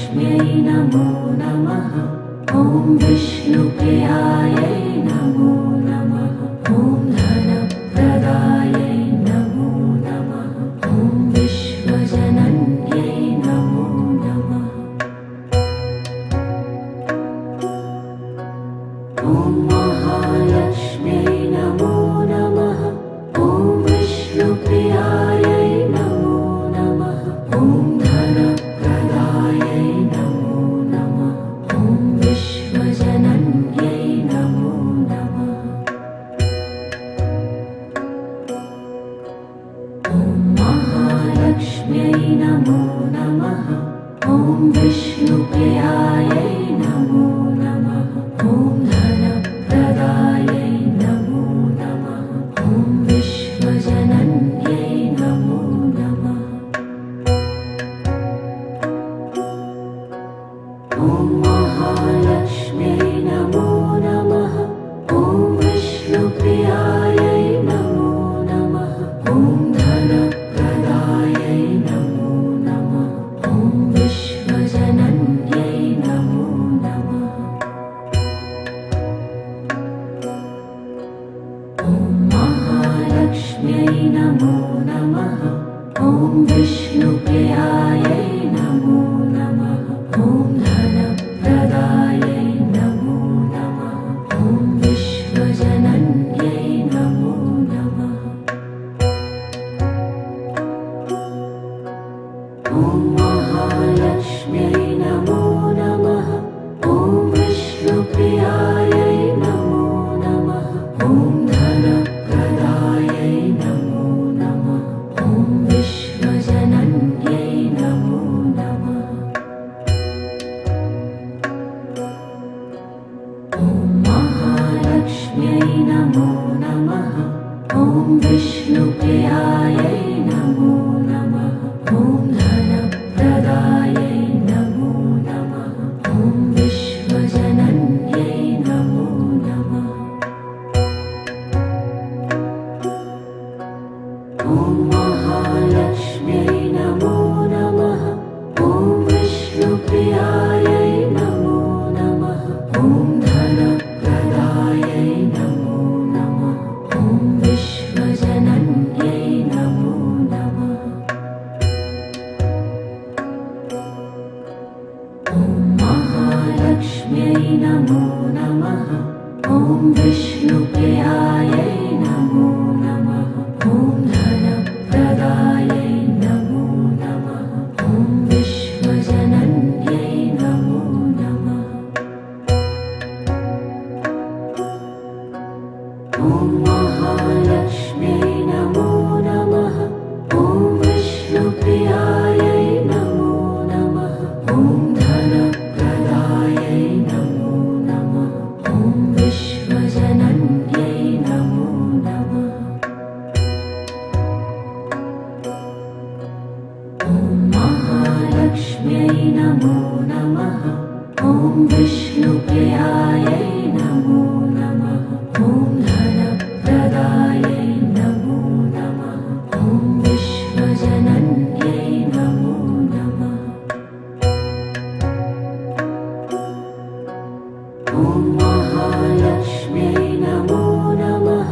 महालक्ष्म्यै नमो नमः। ॐ विष्णुप्रियायै नमो नमः। ॐ धनप्रदायै नमो नमः। ॐ विश्वजनन्यै नमो नमः। ॐ महालक्ष्म्यै नमो नमः। ॐ विष्णुप्रियायै नमो नमः। ॐ धनप्रदायै नमो नमः। ॐ विश्वजनन्यै नमो नमः। ॐ महालक्ष्म्यै नमो नमः। ॐ विष्णुप्रियायै नमो नमः। ॐ धनप्रदायै नमो नमः। ॐ विश्वजनन्यै नमो नमः। ॐ महालक्ष्म्यै नमो नमः। ॐ विष्णुप्रियायै नमो नमः। ॐ धनप्रदायै नमो नमः। ॐ विश्वजनन्यै नमो नमः। ॐ महालक्ष्म्यै नमो नमः। ॐ विष्णुप्रियायै नमो नमः। ॐ धनप्रदायै नमो नमः। ॐ विश्वजनन्यै नमो नमः। ॐ महालक्ष्म्यै नमो नमः। ॐ विष्णुप्रियायै नमो नमः। ॐ धनप्रदायै नमो नमः। ॐ विश्वजनन्यै नमो नमः। ॐ महालक्ष्म्यै नमो नमः। ॐ विष्णुप्रियायै नमो नमः। ॐ धनप्रदायै नमो नमः। ॐ विश्वजनन्यै नमो नमः। ॐ महालक्ष्म्यै नमो नमः। ॐ विष्णुप्रियायै नमो नमः। ॐ धनप्रदायै नमो नमः। ॐ विश्वजनन्यै नमो नमः। ॐ महालक्ष्म्यै नमो नमः। ॐ विष्णुप्रियायै नमो नमः। ॐ धनप्रदायै नमो नमः। ॐ विश्वजनन्यै नमो नमः। ॐ महालक्ष्म्यै नमो नमः। ॐ विष्णुप्रियायै नमो नमः। ॐ धनप्रदायै नमो नमः। ॐ विश्वजनन्यै नमो नमः। ॐ महालक्ष्म्यै नमो नमः। ॐ विष्णुप्रियायै नमो नमः। ॐ धनप्रदायै नमो नमः। ॐ विश्वजनन्यै नमो नमः। ॐ महालक्ष्म्यै नमो नमः।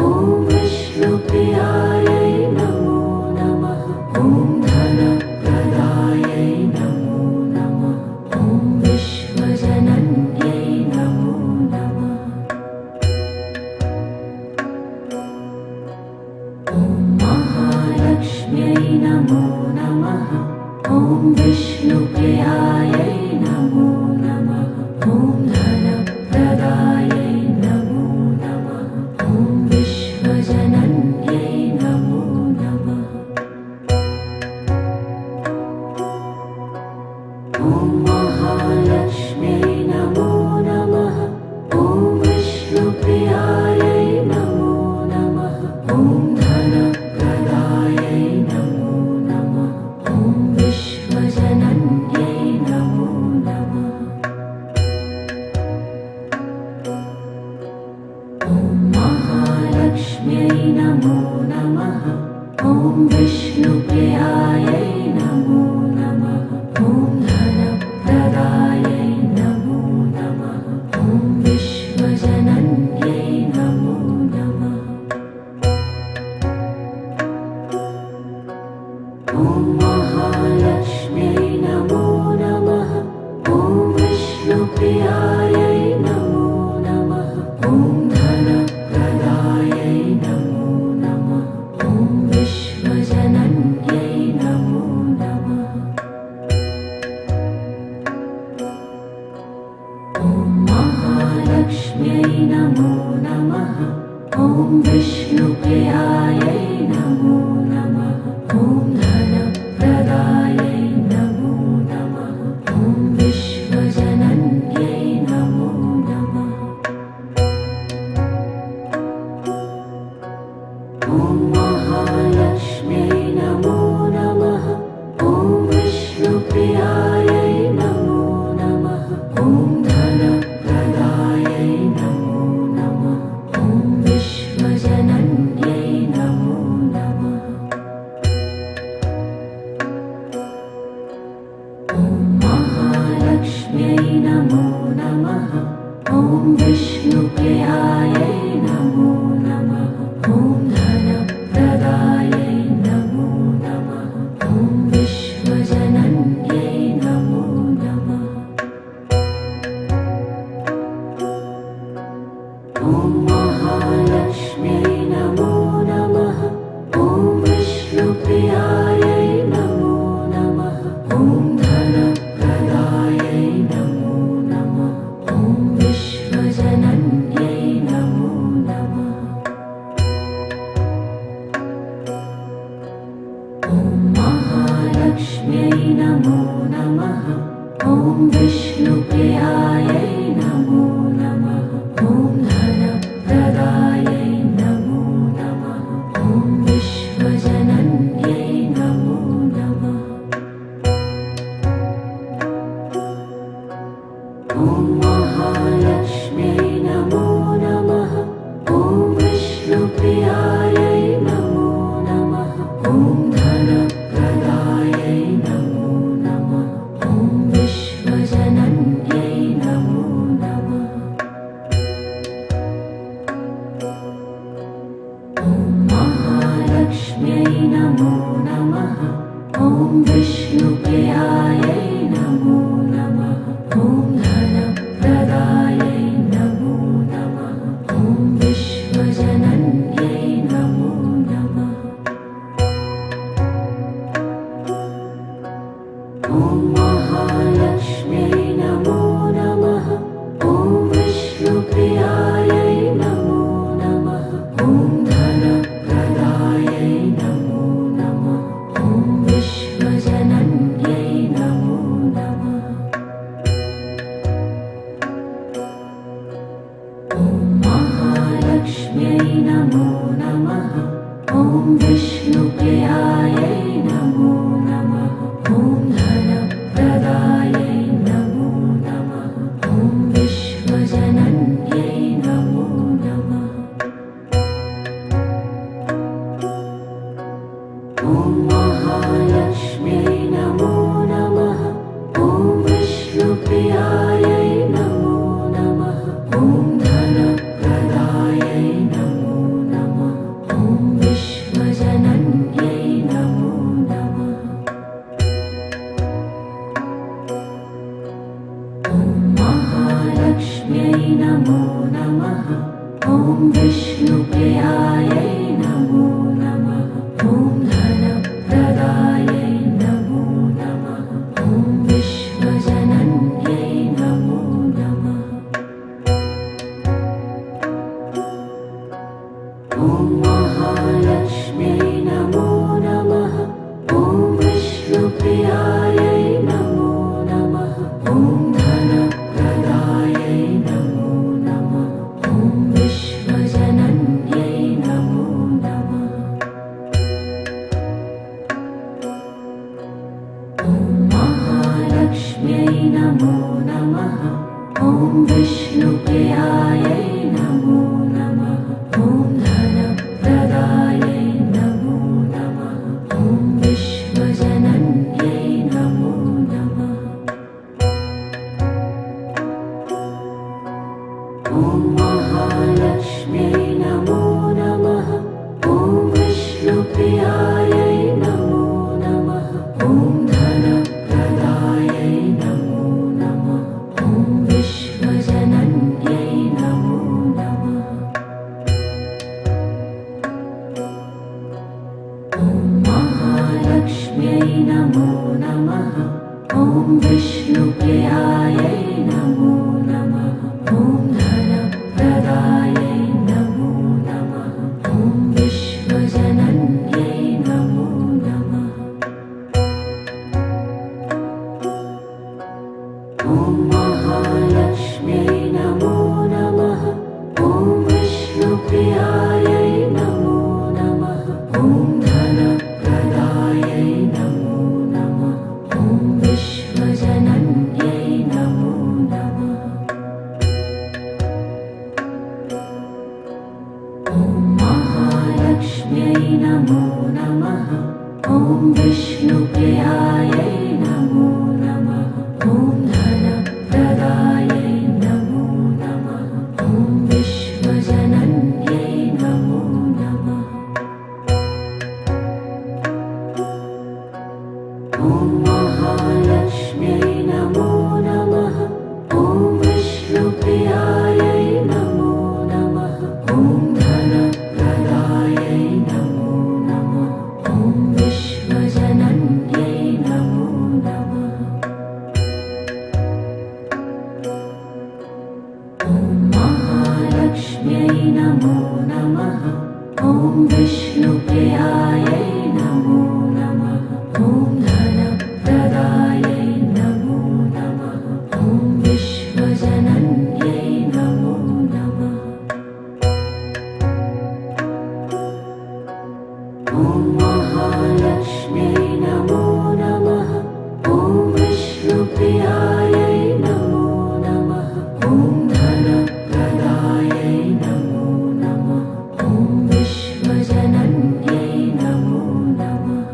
ॐ विष्णुप्रियायै नमो नमः। ॐ धनप्रदायै नमो नमः। ॐ विश्वजनन्यै नमो नमः। ॐ महालक्ष्म्यै नमो नमः। ॐ विष्णुप्रियायै नमो नमः। ॐ धनप्रदायै नमो नमः। ॐ विश्वजनन्यै नमो नमः। ॐ महालक्ष्म्यै नमो नमः। ॐ विष्णुप्रियायै नमो नमः। ॐ धनप्रदायै नमो नमः। ॐ विश्वजनन्यै नमो नमः। ॐ महालक्ष्म्यै नमो नमः। ॐ विष्णुप्रियायै नमो नमः। ॐ धनप्रदायै नमो नमः। ॐ विश्वजनन्यै नमो नमः। ॐ महालक्ष्म्यै नमो नमः। ॐ विष्णुप्रियायै नमो नमः। ॐ धनप्रदायै नमो नमः। ॐ विश्वजनन्यै नमो नमः। ॐ महालक्ष्म्यै नमो नमः। ॐ विष्णुप्रियायै नमो नमः। ॐ धनप्रदायै नमो नमः। ॐ विश्वजनन्यै नमो नमः। ॐ महालक्ष्म्यै नमो नमः। ॐ विष्णुप्रियायै नमो नमः। ॐ धनप्रदायै नमो नमः। ॐ विश्वजनन्यै नमो नमः। ॐ महालक्ष्म्यै नमो नमः। ॐ विष्णुप्रियायै नमो नमः। ॐ धनप्रदायै नमो नमः। ॐ विश्वजनन्यै नमो नमः। ॐ महालक्ष्म्यै नमो नमः। ॐ विष्णुप्रियायै नमो नमः। ॐ धनप्रदायै नमो नमः। ॐ विश्वजनन्यै नमो नमः। ॐ महालक्ष्म्यै नमो नमः। ॐ विष्णुप्रियायै नमो नमः। ॐ धनप्रदायै नमो नमः। ॐ विश्वजनन्यै नमो नमः। ॐ महालक्ष्म्यै नमो नमः। ॐ विष्णुप्रियायै नमो नमः। ॐ धनप्रदायै नमो नमः। ॐ विश्वजनन्यै नमो नमः। ॐ महालक्ष्म्यै नमो नमः। ॐ विष्णुप्रियायै नमो नमः। ॐ धनप्रदायै नमो नमः। ॐ विश्वजनन्यै नमो नमः। ॐ महालक्ष्म्यै नमो नमः। ॐ विष्णुप्रियायै नमो नमः। ॐ धनप्रदायै नमो नमः। ॐ विश्वजनन्यै नमो नमः। ॐ महालक्ष्म्यै नमो नमः। ॐ विष्णुप्रियायै नमो नमः। ॐ धनप्रदायै नमो नमः। ॐ विश्वजनन्यै नमो नमः। ॐ महालक्ष्म्यै नमो नमः। ॐ विष्णुप्रियायै नमो नमः। ॐ धनप्रदायै नमो नमः। ॐ विश्वजनन्यै नमो नमः। ॐ महालक्ष्म्यै नमो नमः। ॐ विष्णुप्रियायै नमो नमः। ॐ धनप्रदायै नमो नमः। ॐ विश्वजनन्यै नमो नमः। ॐ महालक्ष्म्यै नमो नमः। ॐ विष्णुप्रियायै नमो नमः। ॐ धनप्रदायै नमो नमः। ॐ विश्वजनन्यै नमो नमः। ॐ महालक्ष्म्यै नमो नमः। ॐ विष्णुप्रियायै नमो नमः। नमो नमः। ॐ विष्णुप्रियायै नमो नमः। ॐ धनप्रदायै नमो नमः। ॐ विश्वजनन्यै नमो नमः। ॐ महालक्ष्म्यै नमो नमः। ॐ विष्णुप्रियायै नमो नमः। ॐ धनप्रदायै नमो नमः। ॐ विश्वजनन्यै नमो नमः। ॐ महालक्ष्म्यै नमो नमः। ॐ विष्णुप्रियायै नमो नमः। ॐ धनप्रदायै नमो नमः। ॐ विश्वजनन्यै नमो नमः। ॐ महालक्ष्म्यै नमो नमः। ॐ विष्णुप्रियायै नमो नमः। ॐ धनप्रदायै नमो नमः। ॐ विश्वजनन्यै नमो नमः। ॐ महालक्ष्म्यै नमो नमः। ॐ विष्णुप्रियायै नमो नमः। ॐ धनप्रदायै नमो नमः। ॐ विश्वजनन्यै नमो नमः। ॐ महालक्ष्म्यै नमो नमः। ॐ विष्णुप्रियायै नमो नमः। ॐ धनप्रदायै नमो नमः। ॐ विश्वजनन्यै नमो नमः।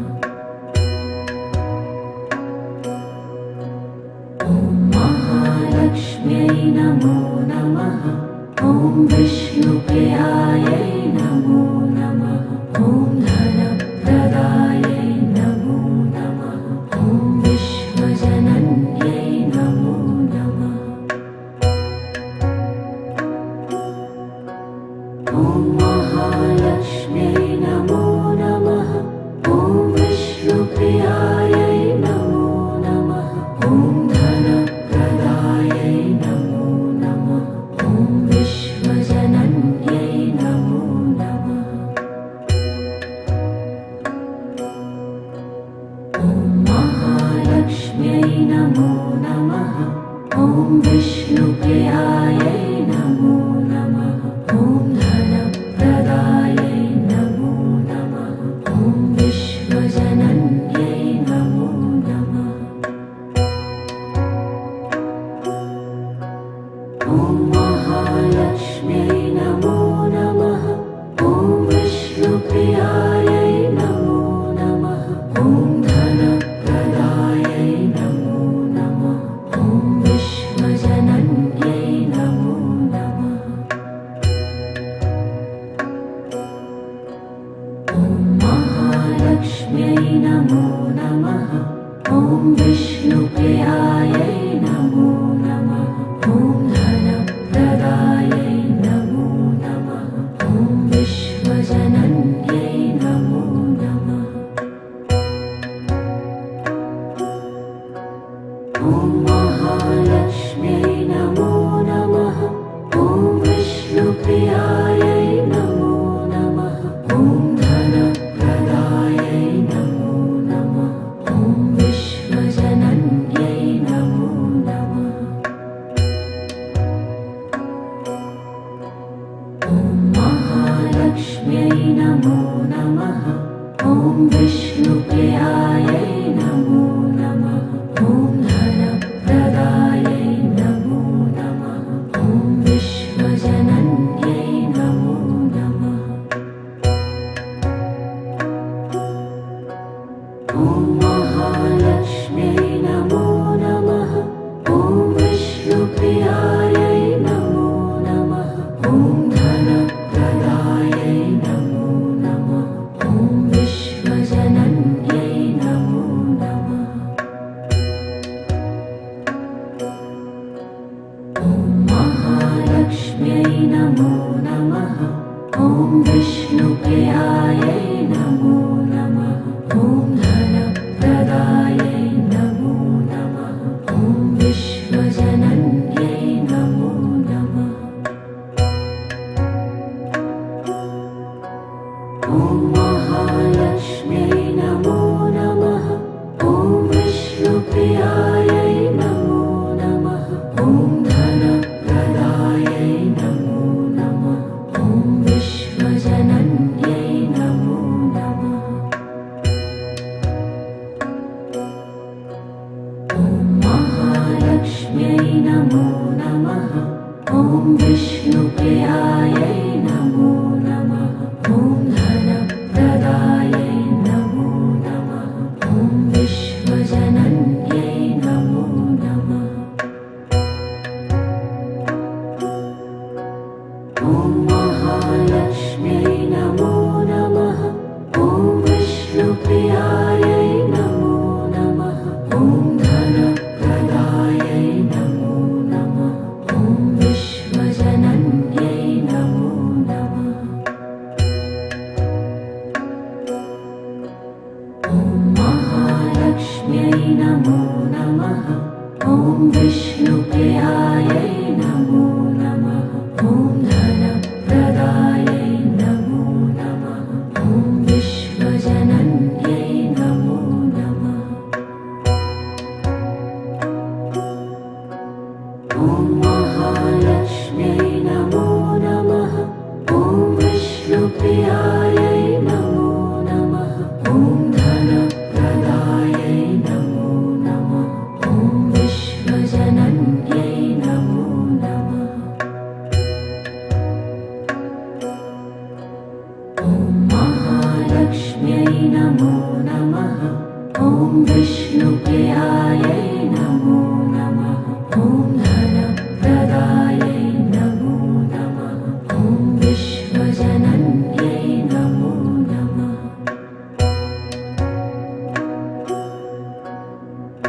ॐ महालक्ष्म्यै नमो नमः। ॐ विष्णुप्रियायै नमो नमः। ॐ धनप्रदायै नमो नमः। ॐ विश्वजनन्यै नमो नमः। ॐ महालक्ष्म्यै नमो नमः। ॐ विष्णुप्रियायै नमो नमः। ॐ धनप्रदायै नमो नमः। ॐ विश्वजनन्यै नमो नमः। ॐ महालक्ष्म्यै नमो नमः। ॐ विष्णुप्रियायै नमो नमः। ॐ धनप्रदायै नमो नमः। ॐ विश्वजनन्यै नमो नमः। ॐ महालक्ष्म्यै नमो नमः। ॐ विष्णुप्रियायै नमो नमः। ॐ धनप्रदायै नमो नमः। ॐ विश्वजनन्यै नमो नमः। ॐ महालक्ष्म्यै नमो नमः। ॐ विष्णुप्रियायै नमो नमः। ॐ धनप्रदायै नमो नमः। ॐ विश्वजनन्यै नमो नमः। ॐ महालक्ष्म्यै नमो नमः। ॐ विष्णुप्रियायै नमो नमः। ॐ धनप्रदायै नमो नमः। ॐ विश्वजनन्यै नमो नमः। ॐ महालक्ष्म्यै नमो नमः। ॐ विष्णुप्रियायै नमो नमः। ॐ धनप्रदायै नमो नमः। ॐ विश्वजनन्यै नमो नमः। ॐ महालक्ष्म्यै नमो नमः। ॐ विष्णुप्रियायै नमो नमः। ॐ धनप्रदायै नमो नमः। ॐ विश्वजनन्यै नमो नमः। ॐ महालक्ष्म्यै नमो नमः। ॐ विष्णुप्रियायै नमो नमः। ॐ धनप्रदायै नमो नमः ॐ विष्णुप्रियायै नमो नमः ॐ धनप्रदायै नमो नमः ॐ विश्वजनन्यै नमो नमः ॐ महालक्ष्म्यै नमो नमः ॐ विष्णुप्रियायै नमो नमः ॐ धनप्रदायै नमो नमः ॐ विश्वजनन्यै नमो नमः ॐ महालक्ष्म्यै नमो नमः ॐ विष्णुप्रियायै नमो नमः ॐ धनप्रदायै नमो नमः ॐ विश्वजनन्यै नमो नमः ॐ महालक्ष्म्यै नमो नमः ॐ विष्णुप्रियायै नमो नमः ॐ धनप्रदायै नमो नमः ॐ विश्वजनन्यै नमो नमः ॐ महालक्ष्म्यै नमो नमः ॐ विष्णुप्रियायै नमो नमः ॐ धनप्रदायै नमो नमः ॐ विश्वजनन्यै नमो नमः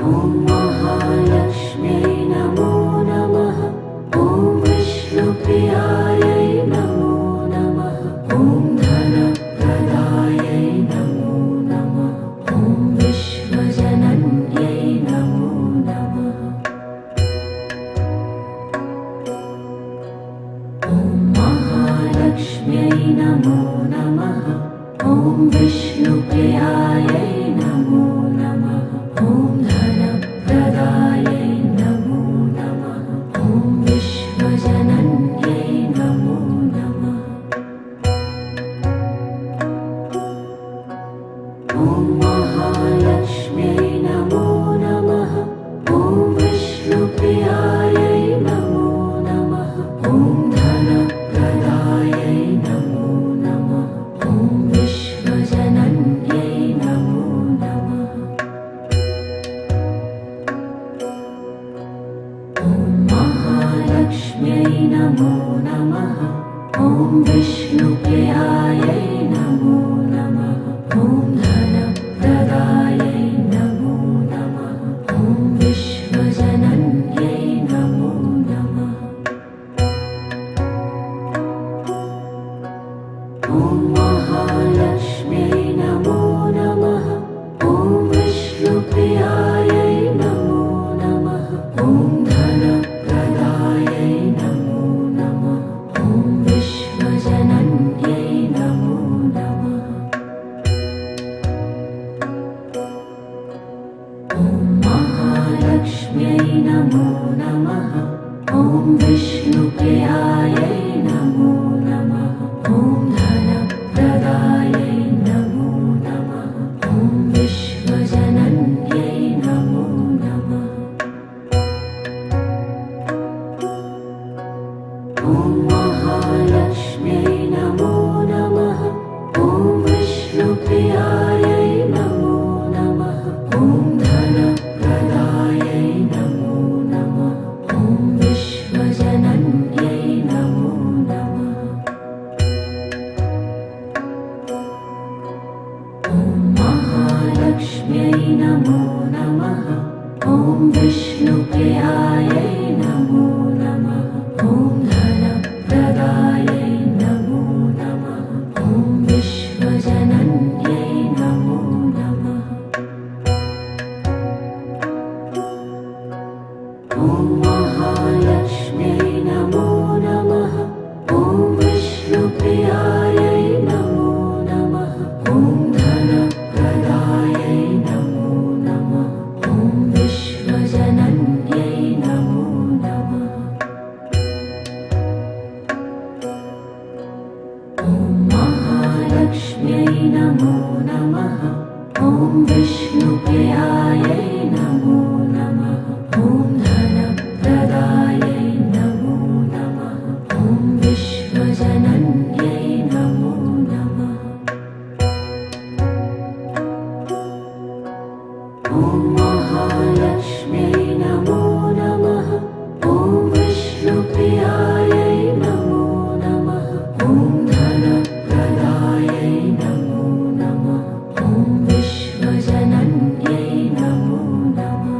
ॐ महालक्ष्म्यै नमो नमः ॐ विष्णुप्रियायै नमो नमः ॐ धनप्रदायै नमो नमः ॐ विश्वजनन्यै नमो नमः ॐ महालक्ष्म्यै नमो नमः ॐ विष्णुप्रियायै नमो नमः ॐ धनप्रदायै नमो नमः ॐ विश्वजनन्यै नमो नमः ॐ महालक्ष्म्यै नमो नमः ॐ विष्णुप्रियायै नमो नमः ॐ धनप्रदायै नमो नमः ॐ विश्वजनन्यै नमो नमः ॐ महालक्ष्म्यै नमो नमः ॐ विष्णुप्रियायै नमो नमः ॐ धनप्रदायै नमो नमः ॐ विश्वजनन्यै नमो नमः ॐ महालक्ष्म्यै नमो नमः ॐ विष्णुप्रियायै नमो नमः ॐ धनप्रदायै नमो नमः ॐ विश्वजनन्यै नमो नमः ॐ महालक्ष्म्यै नमो नमः ॐ विष्णुप्रियायै नमो नमः ॐ धनप्रदायै नमो नमः ॐ विश्वजनन्यै नमो नमः ॐ महालक्ष्म्यै नमो नमः ॐ विष्णुप्रियायै नमो नमः ॐ धनप्रदायै नमो नमः ॐ विश्वजनन्यै नमो नमः ॐ महालक्ष्म्यै नमो नमः ॐ विष्णुप्रियायै नमो नमः ॐ धनप्रदायै नमो नमः ॐ विश्वजनन्यै नमो नमः ॐ महालक्ष्म्यै नमो नमः ॐ विष्णुप्रियायै नमो नमः ॐ धनप्रदायै नमो नमः ॐ विश्वजनन्यै नमो नमः ॐ महालक्ष्म्यै नमो नमः। ॐ विष्णुप्रियायै नमो नमः। ॐ धनप्रदायै नमो नमः। ॐ विश्वजनन्यै नमो नमः।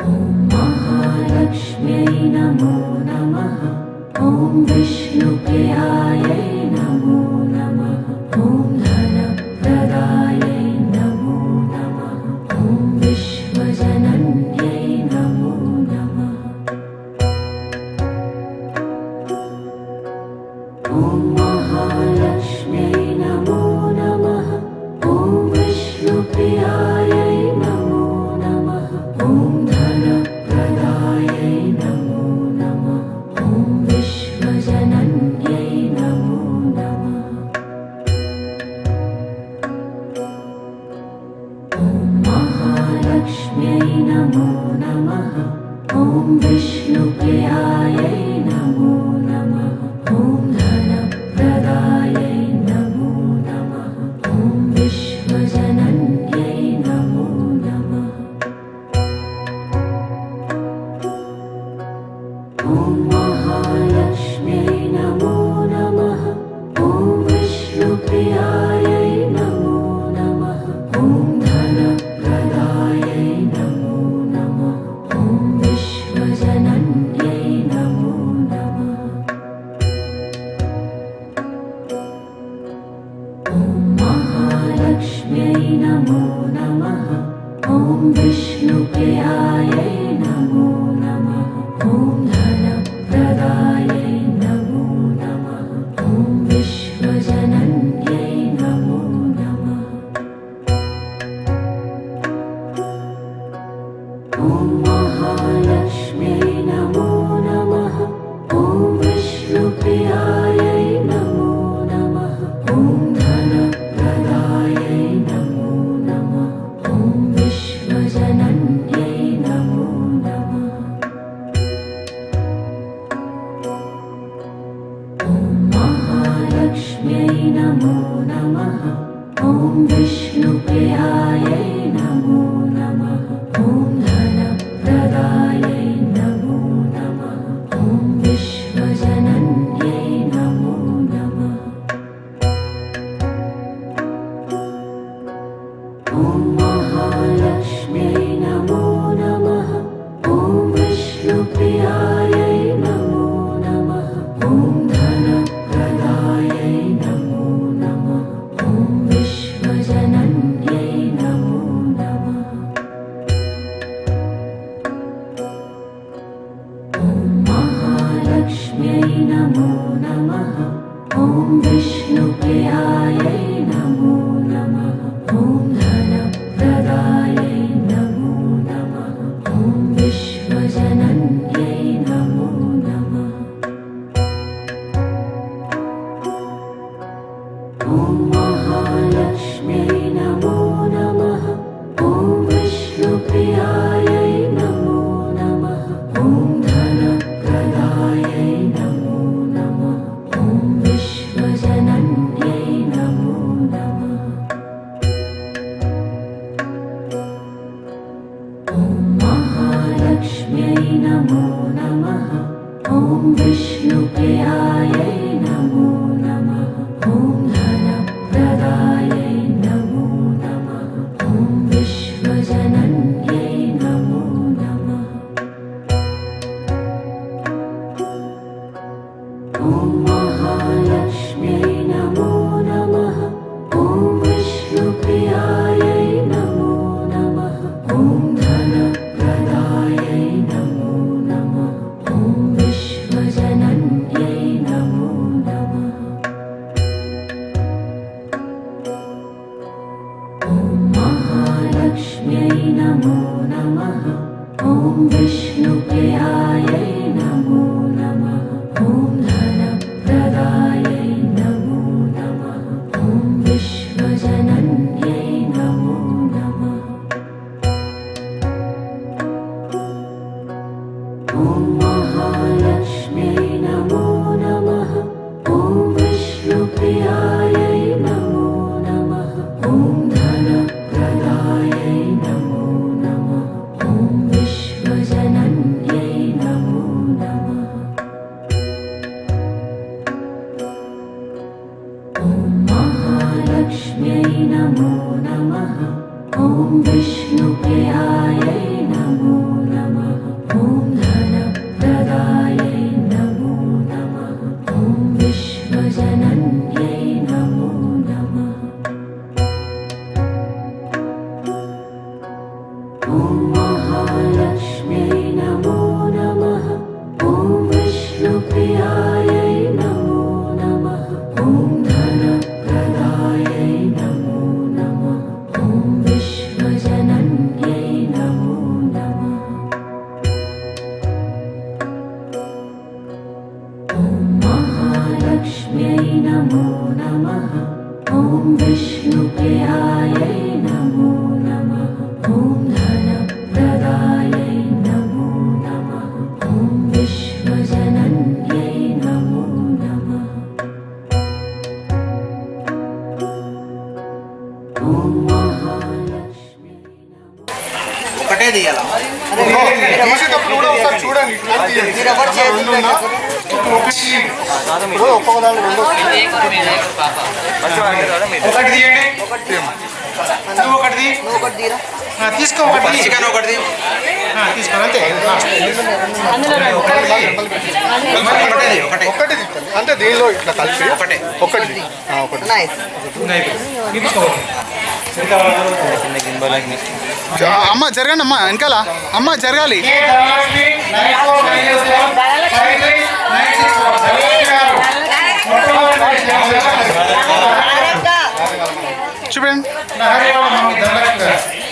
ॐ महालक्ष्म्यै नमो नमः। ॐ विष्णुप्रियायै नमो नमः। ॐ धनप्रदायै नमो नमः। ॐ विश्वजनन्यै नमो नमः। ॐ महालक्ष्म्यै नमो नमः। ॐ विष्णुप्रियायै नमो नमः। ॐ धनप्रदायै नमो नमः। ॐ विश्वजनन्यै नमो नमः। ॐ महालक्ष्म्यै नमो नमः। ॐ विष्णुप्रियायै नमो नमः। ॐ धनप्रदायै नमो नमः। ॐ विश्वजनन्यै नमो नमः। ॐ महालक्ष्म्यै नमो नमः। ॐ विष्णुप्रियायै नमो नमः। ॐ धनप्रदायै नमो नमः। ॐ विश्वजनन्यै नमो नमः। ॐ महालक्ष्म्यै नमो नमः। ॐ विष्णुप्रियायै नमो नमः। ॐ धनप्रदायै नमो नमः। ॐ विश्वजनन्यै नमो नमः। ॐ महालक्ष्म्यै नमो नमः। ॐ विष्णुप्रियायै नमो नमः। ॐ धनप्रदायै नमो नमः। ॐ विश्वजनन्यै नमो नमः। ॐ महालक्ष्म्यै नमो नमः। ॐ विष्णुप्रियायै नमो नमः। ॐ धनप्रदायै नमो नमः। ॐ विश्वजनन्यै नमो नमः। ॐ महालक्ष्म्यै नमो नमः। ॐ विष्णुप्रियायै नमो नमः। ॐ धनप्रदायै नमो नमः। ॐ विश्वजनन्यै नमो नमः। ॐ महालक्ष्म्यै नमो नमः। ॐ विष्णुप्रियायै नमो नमः। ॐ धनप्रदायै नमो नमः। ॐ विश्वजनन्यै नमो नमः। ॐ महालक्ष्म्यै नमो नमः। ॐ विष्णुप्रियायै नमो नमः। ॐ धनप्रदायै नमो नमः। ॐ विश्वजनन्यै नमो नमः। ॐ महालक्ष्म्यै नमो नमः। ॐ विष्णुप्रियायै नमो नमः। ॐ धनप्रदायै नमो नमः। ॐ विश्वजनन्यै नमो नमः। ॐ महालक्ष्म्यै नमो नमः। ॐ विष्णुप्रियायै नमो नमः। ॐ धनप्रदायै नमो नमः। ॐ विश्वजनन्यै नमो नमः। ॐ महालक्ष्म्यै नमो नमः। ॐ विष्णुप्रियायै नमो नमः। ॐ धनप्रदायै नमो नमः। ॐ विश्वजनन्यै नमो नमः। ॐ महालक्ष्म्यै नमो नमः। ॐ विष्णुप्रियायै नमो नमः। महालक्ष्म्यै नमो नमः। ॐ विष्णुप्रियायै नमो नमः। ॐ धनप्रदायै नमो नमः। ॐ विश्वजनन्यै नमो नमः। ॐ महालक्ष्म्यै नमो नमः। ॐ विष्णुप्रियायै नमो नमः। ॐ धनप्रदायै नमो नमः। ॐ विश्वजनन्यै नमो नमः। ॐ महालक्ष्म्यै नमो नमः। ॐ विष्णुप्रियायै नमो नमः। ॐ धनप्रदायै नमो नमः। ॐ विश्वजनन्यै नमो नमः। ॐ महालक्ष्म्यै नमः। ఒకటే తీయాలమ్మా. తీసేటప్పుడు కూడా ఒకసారి చూడండి. ఇట్లా తీయండి. రెండున్నా? ఇప్పుడు ఒక్కొక్క దాంట్లో రెండు వస్తాయి. ఒకటి తీయండి. నువ్వు ఒకటి తీ. తీసుకో ఒకటి. చికెన్ ఒకటి తీసుకో అంతే. ఒకటి ఒకటి తీసుకోండి. అంటే దీనిలో ఇట్లా కలిపి ఒకటే. ఒకటి ఒకటి అమ్మ జరగండి అమ్మ వెనకాల అమ్మ జరగాలి. చూడండి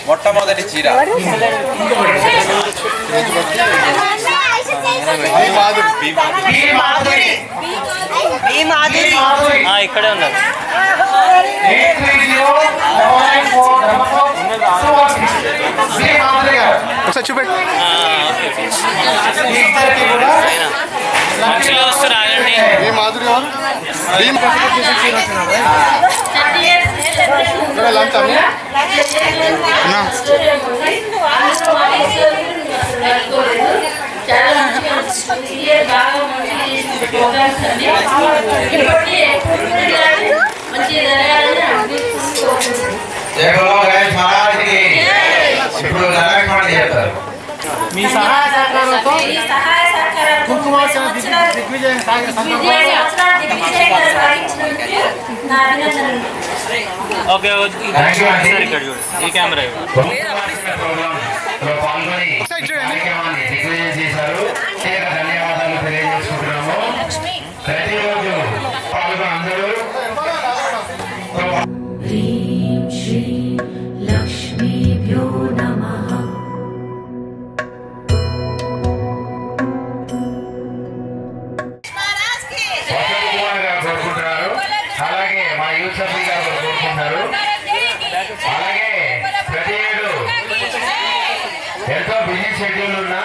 మొట్టమొదటి చీర ఇక్కడే ఉన్నారు. ఒకసారి చూపెట్టి మంచిగా వస్తారు ఆగండి. ఈ మాధురి లంచ్ అమ్మ ఇప్పుడు చేస్తారు. మీ సహాయ సహకారంతో కుంకుమార్చన దిగ్విజయం ఓకే ఒకసారి ఇక్కడ చూడు. ఈ కెమెరా ఒకసారి చూడండి. దిగ్విజయం చేశారు. ధన్యవాదాలు తెలియజేసుకుంటున్నాము. ప్రతిరోజు పాల్గొన్న అందరూ ह्रीं श्रीं लक्ष्मीभ्यो नमः। వసంత్ కుమార్ గారు కోరుకుంటున్నారు. అలాగే మా యూసఫ్ గారు కోరుకుంటున్నారు. అలాగే ప్రతి ఏడు ఎంతో బిజీ షెడ్యూల్ ఉన్న